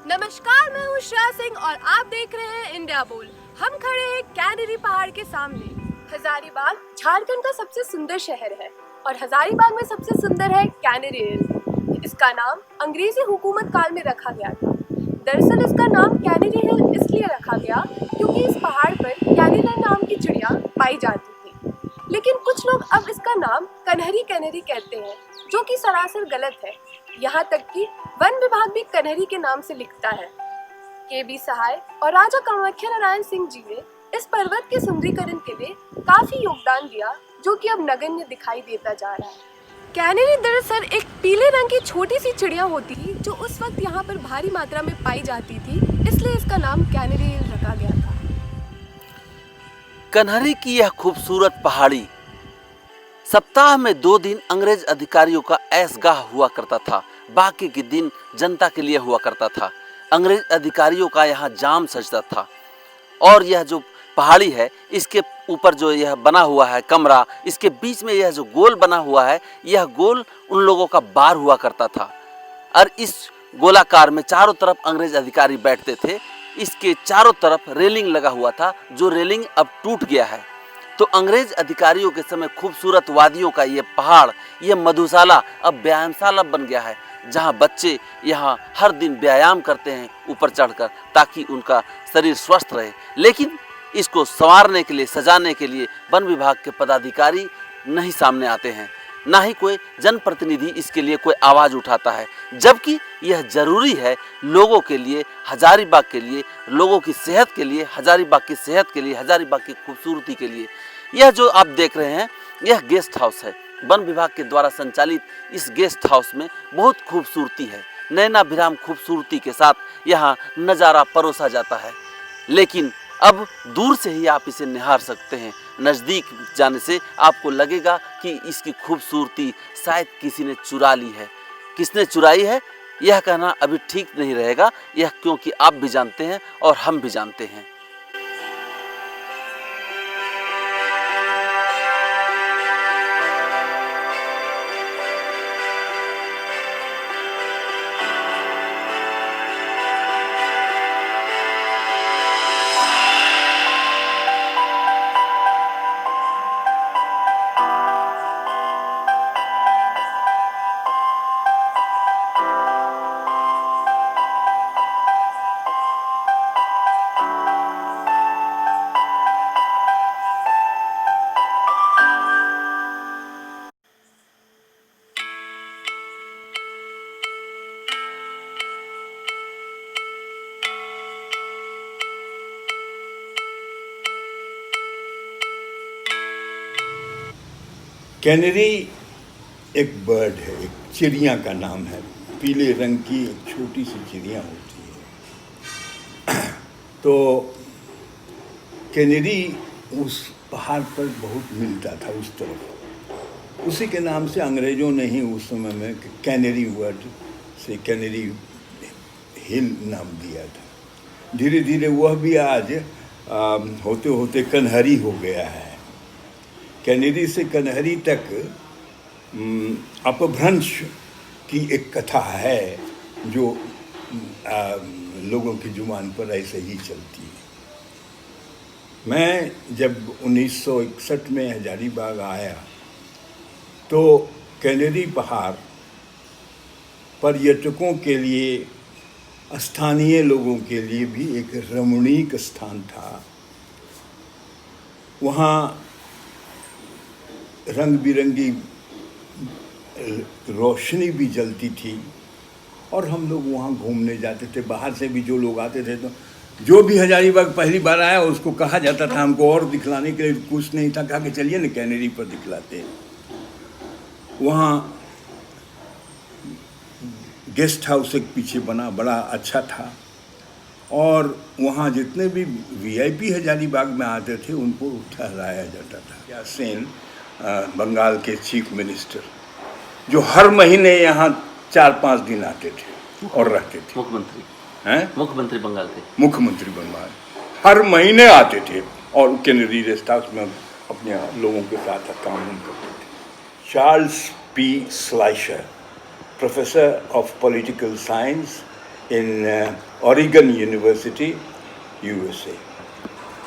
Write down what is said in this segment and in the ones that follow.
नमस्कार, मैं हूँ श्रेया सिंह और आप देख रहे हैं इंडिया बोल। हम खड़े हैं कैनेरी पहाड़ के सामने। हजारीबाग झारखंड का सबसे सुंदर शहर है और हजारीबाग में सबसे सुंदर है कैनेरी हिल। इसका नाम अंग्रेजी हुकूमत काल में रखा गया था। दरअसल इसका नाम कैनेरी हिल इसलिए रखा गया क्योंकि इस पहाड़ पर कैनेरी नाम की चिड़िया पाई जाती थी। लेकिन कुछ लोग अब इसका नाम कन्हरी कैनेरी कहते हैं, जो कि सरासर गलत है। यहाँ तक कि वन विभाग भी कन्हरी के नाम से लिखता है। के.बी. सहाय और राजा कामाख्या नारायण सिंह जी ने इस पर्वत के सुंदरीकरण के लिए काफी योगदान दिया, जो कि अब नगण्य दिखाई देता जा रहा है। कैनेरी दरअसल एक पीले रंग की छोटी सी चिड़िया होती थी, जो उस वक्त यहाँ पर भारी मात्रा में पाई जाती थी, इसलिए इसका नाम कैनेरी हिल रखा गया था। कन्हरी की यह खूबसूरत पहाड़ी सप्ताह में 2 दिन अंग्रेज अधिकारियों का ऐशगाह हुआ करता था, बाकी के दिन जनता के लिए हुआ करता था। अंग्रेज अधिकारियों का यहाँ जाम सजता था और यह जो पहाड़ी है, इसके ऊपर जो यह बना हुआ है कमरा, इसके बीच में यह जो गोल बना हुआ है, यह गोल उन लोगों का बार हुआ करता था और इस गोलाकार में चारों तरफ अंग्रेज अधिकारी बैठते थे। इसके चारों तरफ रेलिंग लगा हुआ था, जो रेलिंग अब टूट गया है। तो अंग्रेज अधिकारियों के समय खूबसूरत वादियों का ये पहाड़, ये मधुशाला अब व्यायामशाला बन गया है, जहाँ बच्चे यहाँ हर दिन व्यायाम करते हैं ऊपर चढ़कर, ताकि उनका शरीर स्वस्थ रहे। लेकिन इसको संवारने के लिए, सजाने के लिए वन विभाग के पदाधिकारी नहीं सामने आते हैं, ना ही कोई जनप्रतिनिधि इसके लिए कोई आवाज़ उठाता है, जबकि यह जरूरी है लोगों के लिए, हजारीबाग के लिए, लोगों की सेहत के लिए, हजारीबाग की सेहत के लिए, हजारीबाग की खूबसूरती के लिए। यह जो आप देख रहे हैं, यह गेस्ट हाउस है। वन विभाग के द्वारा संचालित इस गेस्ट हाउस में बहुत खूबसूरती है। नैनाभिराम खूबसूरती के साथ यहाँ नज़ारा परोसा जाता है, लेकिन अब दूर से ही आप इसे निहार सकते हैं। नज़दीक जाने से आपको लगेगा कि इसकी खूबसूरती शायद किसी ने चुरा ली है। किसने चुराई है यह कहना अभी ठीक नहीं रहेगा, यह क्योंकि आप भी जानते हैं और हम भी जानते हैं। कैनेरी एक बर्ड है, एक चिड़िया का नाम है। पीले रंग की एक छोटी सी चिड़िया होती है। तो कैनेरी उस पहाड़ पर बहुत मिलता था उस तरफ, उसी के नाम से अंग्रेज़ों ने ही उस समय में कैनेरी वर्ड से कैनेरी हिल नाम दिया था। धीरे धीरे वह भी आज होते होते कन्हरी हो गया है। कैनेरी से कन्हरी तक अपभ्रंश की एक कथा है, जो लोगों की जुबान पर ऐसे ही चलती है। मैं जब 1961 में हजारीबाग आया तो कैनेरी पहाड़ पर्यटकों के लिए, स्थानीय लोगों के लिए भी एक रमणीक स्थान था। वहाँ रंग बिरंगी रोशनी भी जलती थी और हम लोग वहाँ घूमने जाते थे। बाहर से भी जो लोग आते थे, तो जो भी हजारीबाग पहली बार आया उसको कहा जाता था, हमको और दिखलाने के लिए कुछ नहीं था, कहा कि चलिए ना कैनेरी पर दिखलाते हैं। वहाँ गेस्ट हाउस एक पीछे बना, बड़ा अच्छा था, और वहाँ जितने भी वीआईपी हजारीबाग में आते थे उनको ठहराया जाता था। या सेन बंगाल के चीफ मिनिस्टर, जो हर महीने यहाँ 4-5 दिन आते थे और रहते थे। मुख्यमंत्री हैं? मुख्यमंत्री बंगाल के, मुख्यमंत्री बंगाल हर महीने आते थे और कैनेरी गेस्ट हाउस में अपने लोगों के साथ काम करते थे। Charles P Schleicher, professor of political science in Oregon University, USA,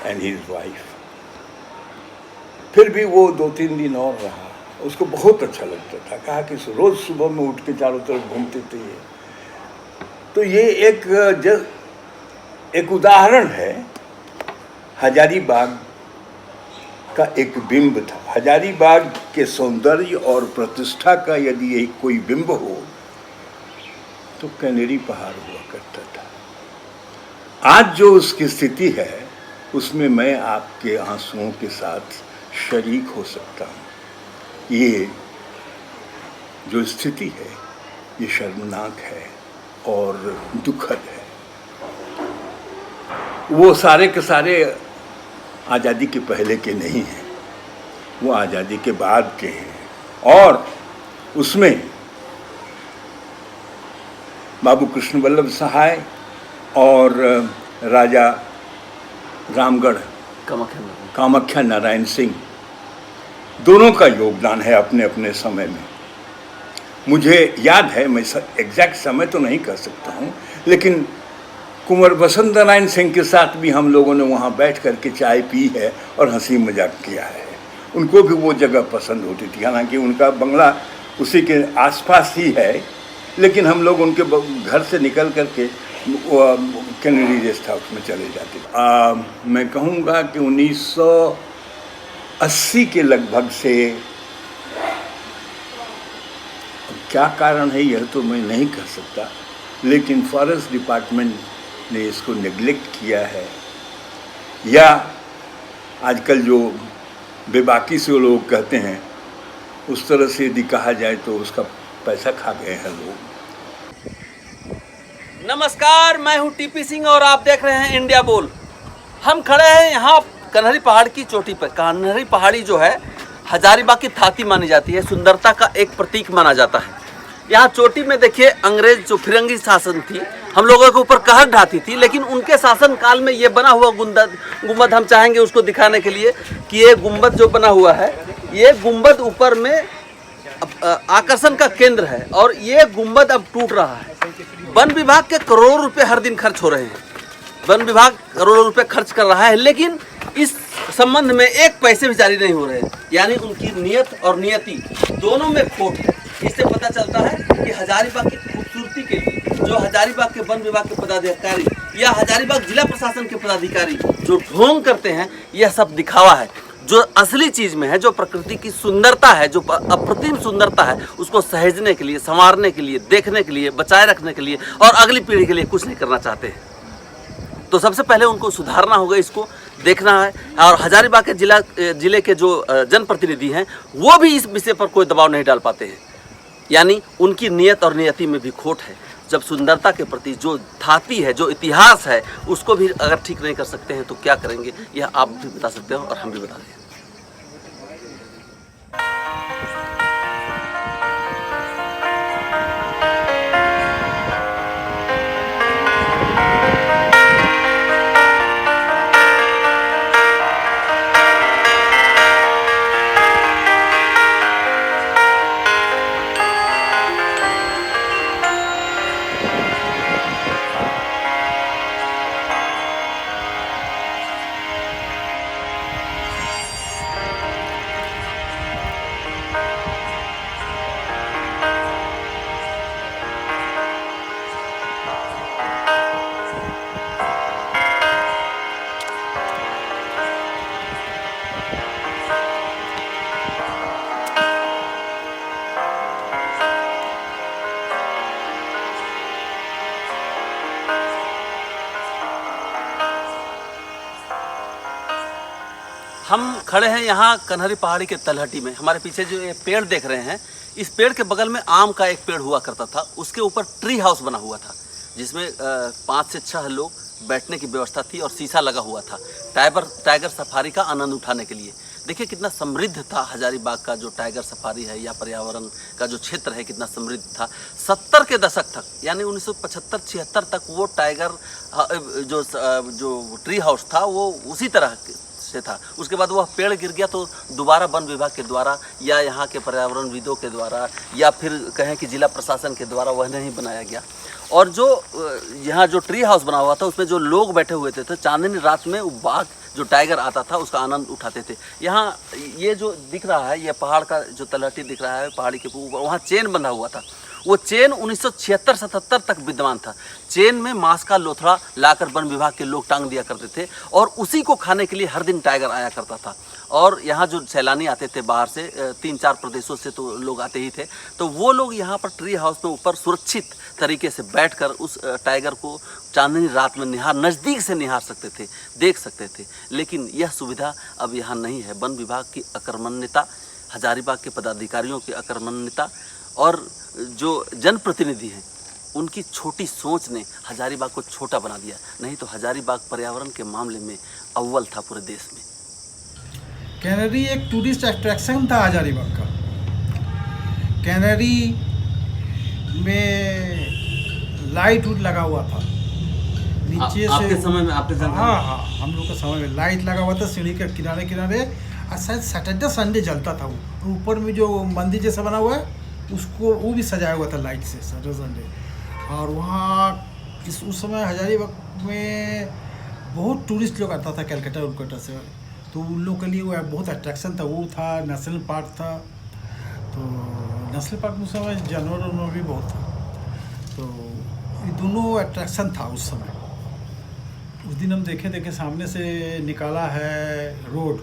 and his wife. फिर भी वो 2-3 दिन और रहा, उसको बहुत अच्छा लगता था। कहा कि रोज़ सुबह में उठ के चारों तरफ घूमते थे ये। तो ये एक उदाहरण है, हजारीबाग का एक बिंब था। हजारीबाग के सौंदर्य और प्रतिष्ठा का यदि एक कोई बिंब हो तो कैनेरी पहाड़ हुआ करता था। आज जो उसकी स्थिति है उसमें मैं आपके आंसुओं के साथ शरीक हो सकता हूँ। ये जो स्थिति है ये शर्मनाक है और दुखद है। वो सारे के सारे आज़ादी के पहले के नहीं हैं, वो आज़ादी के बाद के हैं। और उसमें बाबू कृष्ण वल्लभ सहाय और राजा रामगढ़ कामाख्या नारायण सिंह दोनों का योगदान है अपने अपने समय में। मुझे याद है, मैं एग्जैक्ट समय तो नहीं कह सकता हूँ, लेकिन कुंवर बसंत नारायण सिंह के साथ भी हम लोगों ने वहाँ बैठ कर के चाय पी है और हंसी मजाक किया है। उनको भी वो जगह पसंद होती थी, हालांकि उनका बंगला उसी के आसपास ही है, लेकिन हम लोग उनके घर से निकल कर के कैनेडी गेस्ट हाउस में चले जाते। मैं कहूँगा कि 1980 के लगभग से, क्या कारण है यह तो मैं नहीं कह सकता, लेकिन फॉरेस्ट डिपार्टमेंट ने इसको नेग्लेक्ट किया है, या आजकल जो बेबाकी से लोग कहते हैं उस तरह से यदि कहा जाए तो उसका पैसा खा गए हैं लोग। नमस्कार, मैं हूं टीपी सिंह और आप देख रहे हैं इंडिया बोल। हम खड़े हैं यहाँ कन्हरी पहाड़ की चोटी पर। कन्हरी पहाड़ी जो है हजारीबाग की थाती मानी जाती है, सुंदरता का एक प्रतीक माना जाता है। यहाँ चोटी में देखिए, अंग्रेज जो फिरंगी शासन थी हम लोगों के ऊपर कहर ढाती थी, लेकिन उनके शासन काल में ये बना हुआ गुंबद हम चाहेंगे उसको दिखाने के लिए कि ये गुंबद जो बना हुआ है, ये गुंबद ऊपर में आकर्षण का केंद्र है और ये गुंबद अब टूट रहा है। वन विभाग के करोड़ों रुपए हर दिन खर्च हो रहे हैं, वन विभाग करोड़ों रुपए खर्च कर रहा है, लेकिन इस संबंध में एक पैसे भी जारी नहीं हो रहे हैं। यानी उनकी नियत और नियति दोनों में खोट है। इससे पता चलता है कि हजारीबाग की खूबसूरती के लिए जो हजारीबाग के वन विभाग के पदाधिकारी या हजारीबाग जिला प्रशासन के पदाधिकारी जो ढोंग करते हैं, यह सब दिखावा है। जो असली चीज़ में है, जो प्रकृति की सुंदरता है, जो अप्रतिम सुंदरता है, उसको सहेजने के लिए, संवारने के लिए, देखने के लिए, बचाए रखने के लिए और अगली पीढ़ी के लिए कुछ नहीं करना चाहते हैं। तो सबसे पहले उनको सुधारना होगा, इसको देखना है। और हजारीबाग के जिले के जो जनप्रतिनिधि हैं वो भी इस विषय पर कोई दबाव नहीं डाल पाते हैं। यानी उनकी नियत और नियति में भी खोट है। जब सुंदरता के प्रति जो थाती है, जो इतिहास है, उसको भी अगर ठीक नहीं कर सकते हैं तो क्या करेंगे, यह आप भी बता सकते हो और हम भी बता दें। हम खड़े हैं यहाँ कन्हरी पहाड़ी के तलहटी में। हमारे पीछे जो ये पेड़ देख रहे हैं, इस पेड़ के बगल में आम का एक पेड़ हुआ करता था। उसके ऊपर ट्री हाउस बना हुआ था जिसमें 5 से 6 लोग बैठने की व्यवस्था थी और शीशा लगा हुआ था टाइगर सफारी का आनंद उठाने के लिए। देखिए कितना समृद्ध था हजारीबाग का जो टाइगर सफारी है या पर्यावरण का जो क्षेत्र है, कितना समृद्ध था। 70 के दशक तक, यानी 1975-76 तक वो टाइगर जो ट्री हाउस था वो उसी तरह से था। उसके बाद वह पेड़ गिर गया तो दोबारा वन विभाग के द्वारा या यहाँ के पर्यावरणविदों के द्वारा या फिर कहें कि जिला प्रशासन के द्वारा वह नहीं बनाया गया। और जो यहाँ जो ट्री हाउस बना हुआ था उसमें जो लोग बैठे हुए थे तो चांदनी रात में वो बाघ जो टाइगर आता था उसका आनंद उठाते थे। यहाँ ये जो दिख रहा है ये पहाड़ का जो तलहटी दिख रहा है पहाड़ी के ऊपर, वहाँ चेन बंधा हुआ था। वो चेन 1976-77 तक विद्यमान था। चेन में मांस का लोथड़ा लाकर वन विभाग के लोग टांग दिया करते थे और उसी को खाने के लिए हर दिन टाइगर आया करता था। और यहाँ जो सैलानी आते थे बाहर से 3-4 प्रदेशों से तो लोग आते ही थे, तो वो लोग यहाँ पर ट्री हाउस में ऊपर सुरक्षित तरीके से बैठकर उस टाइगर को चांदनी रात में नज़दीक से निहार सकते थे, देख सकते थे। लेकिन यह सुविधा अब यहाँ नहीं है। वन विभाग की अकर्मण्यता, हजारीबाग के पदाधिकारियों की अकर्मण्यता और जो जनप्रतिनिधि हैं उनकी छोटी सोच ने हजारीबाग को छोटा बना दिया। नहीं तो हजारीबाग पर्यावरण के मामले में अव्वल था पूरे देश में। कैनरी एक टूरिस्ट अट्रैक्शन था हजारीबाग का। कैनरी में लाइट वूट लगा हुआ था नीचे से। आपके समय में आपके समय हाँ, हम लोग के समय में लाइट लगा हुआ था सीढ़ी के किनारे किनारे, और शायद सैटरडे संडे जलता था वो। ऊपर में जो मंदिर जैसा बना हुआ है उसको वो भी सजाया हुआ था लाइट से सैटरडे संडे। और वहाँ उस समय हजारीबाग में बहुत टूरिस्ट लोग आता था कलकत्ता उलकत्ता से, तो उन लोग के लिए वो बहुत अट्रैक्शन था। वो था, नेशनल पार्क था, तो नेशनल पार्क में उस समय जानवर भी बहुत था, तो ये दोनों अट्रैक्शन था उस समय। उस दिन हम देखे सामने से निकाला है रोड,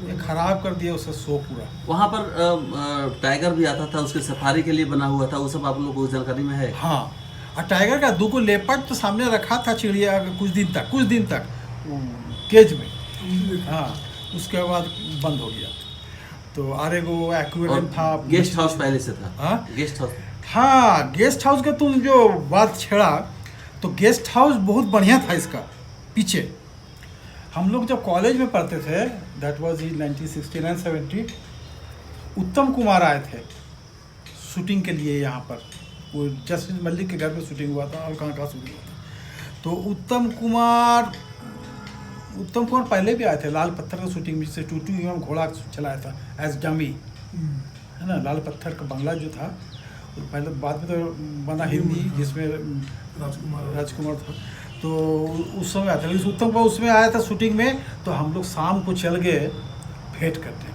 ये खराब कर दिया उसका शो पूरा। वहाँ पर टाइगर भी आता था, उसके सफारी के लिए बना हुआ था, वो सब आप लोगों को जानकारी में है? हाँ, और टाइगर का 2 लेपर्ड तो सामने रखा था चिड़िया कुछ दिन तक केज में। हाँ, उसके बाद बंद हो गया। तो आरे गो एक्वेरियम था। गेस्ट हाउस पहले से था? हाँ, गेस्ट हाउस। हाँ, गेस्ट हाउस का तुम जो बात छेड़ा, तो गेस्ट हाउस बहुत बढ़िया था इसका पीछे। हम लोग जब कॉलेज में पढ़ते थे, दैट वाज इन 1969-70, उत्तम कुमार आए थे शूटिंग के लिए यहाँ पर। वो जस्टिस मलिक के घर में शूटिंग हुआ था और कहाँ शूटिंग हुआ था। तो उत्तम कुमार पहले भी आए थे लाल पत्थर का शूटिंग में, जिससे टूटू एवं घोड़ा चलाया था एज डमी, है ना। लाल पत्थर का बंगला जो था वो पहले, बाद में तो बना हिंदी जिसमें राजकुमार था। तो उस समय आता था उत्तम कुमार, उसमें आया था शूटिंग में। तो हम लोग शाम को चल गए भेंट करने।